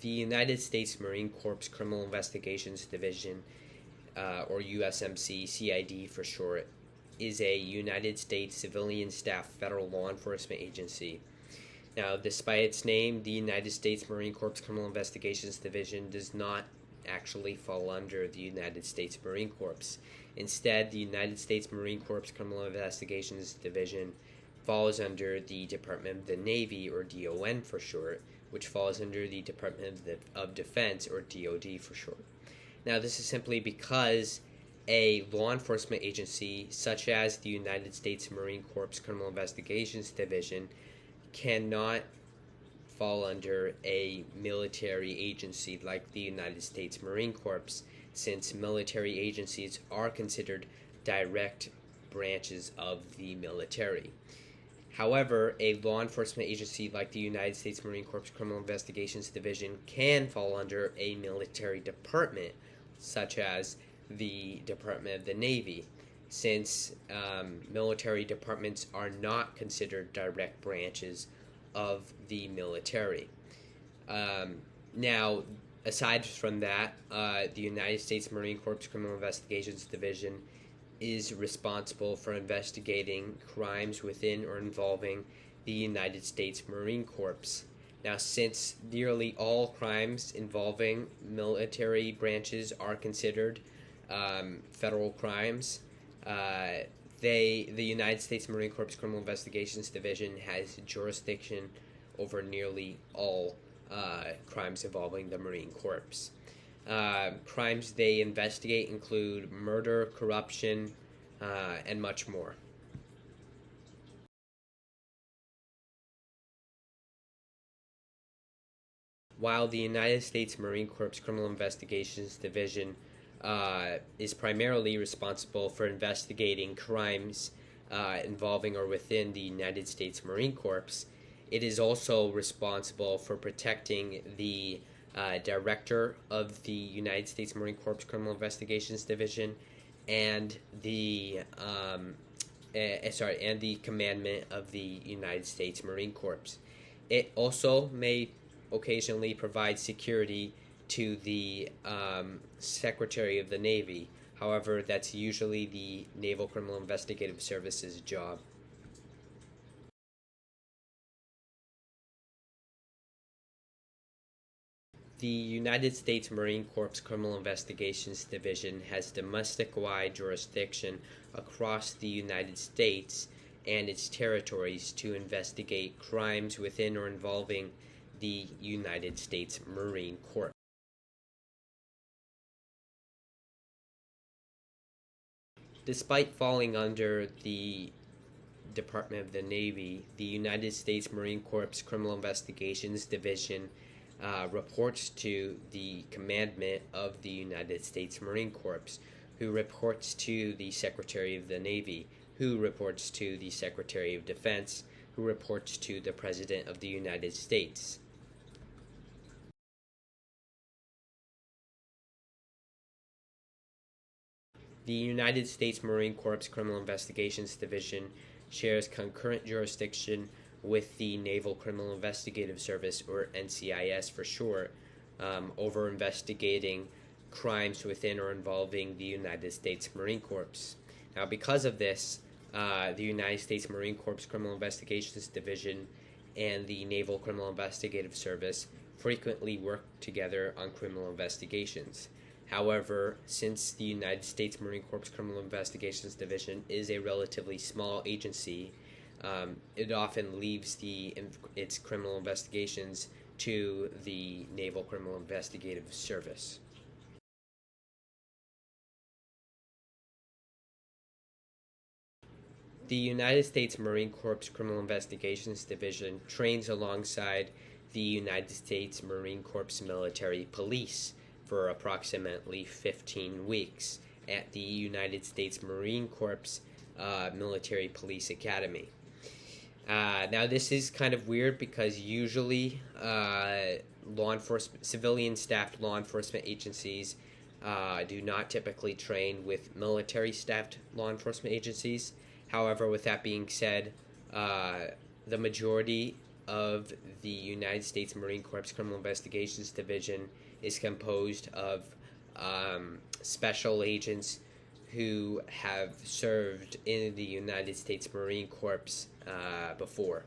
The United States Marine Corps Criminal Investigations Division, or USMC-CID for short, is a United States civilian staff federal law enforcement agency. Now, despite its name, the United States Marine Corps Criminal Investigations Division does not actually fall under the United States Marine Corps. Instead, the United States Marine Corps Criminal Investigations Division falls under the Department of the Navy, or DON for short, which falls under the Department of Defense, or DOD for short. Now, this is simply because a law enforcement agency such as the United States Marine Corps Criminal Investigations Division cannot fall under a military agency like the United States Marine Corps, since military agencies are considered direct branches of the military. However, a law enforcement agency like the United States Marine Corps Criminal Investigations Division can fall under a military department, such as the Department of the Navy, since military departments are not considered direct branches of the military. Now, aside from that, the United States Marine Corps Criminal Investigations Division is responsible for investigating crimes within or involving the United States Marine Corps. Now, since nearly all crimes involving military branches are considered federal crimes, the United States Marine Corps Criminal Investigations Division has jurisdiction over nearly all crimes involving the Marine Corps. Crimes they investigate include murder, corruption, and much more. While the United States Marine Corps Criminal Investigations Division is primarily responsible for investigating crimes involving or within the United States Marine Corps, it is also responsible for protecting the director of the United States Marine Corps Criminal Investigations Division and the commandment of the United States Marine Corps. It also may occasionally provide security to the Secretary of the Navy. However, that's usually the Naval Criminal Investigative Service's job. The United States Marine Corps Criminal Investigations Division has domestic-wide jurisdiction across the United States and its territories to investigate crimes within or involving the United States Marine Corps. Despite falling under the Department of the Navy, the United States Marine Corps Criminal Investigations Division reports to the commandment of the United States Marine Corps, who reports to the Secretary of the Navy, who reports to the Secretary of Defense, who reports to the President of the United States. The United States Marine Corps Criminal Investigations Division shares concurrent jurisdiction with the Naval Criminal Investigative Service, or NCIS for short, over investigating crimes within or involving the United States Marine Corps. Now, because of this, the United States Marine Corps Criminal Investigations Division and the Naval Criminal Investigative Service frequently work together on criminal investigations. However, since the United States Marine Corps Criminal Investigations Division is a relatively small agency, it often leaves its criminal investigations to the Naval Criminal Investigative Service. The United States Marine Corps Criminal Investigations Division trains alongside the United States Marine Corps Military Police for approximately 15 weeks at the United States Marine Corps Military Police Academy. Now, this is kind of weird because usually civilian-staffed law enforcement agencies do not typically train with military-staffed law enforcement agencies. However, with that being said, the majority of the United States Marine Corps Criminal Investigations Division is composed of special agents who have served in the United States Marine Corps before.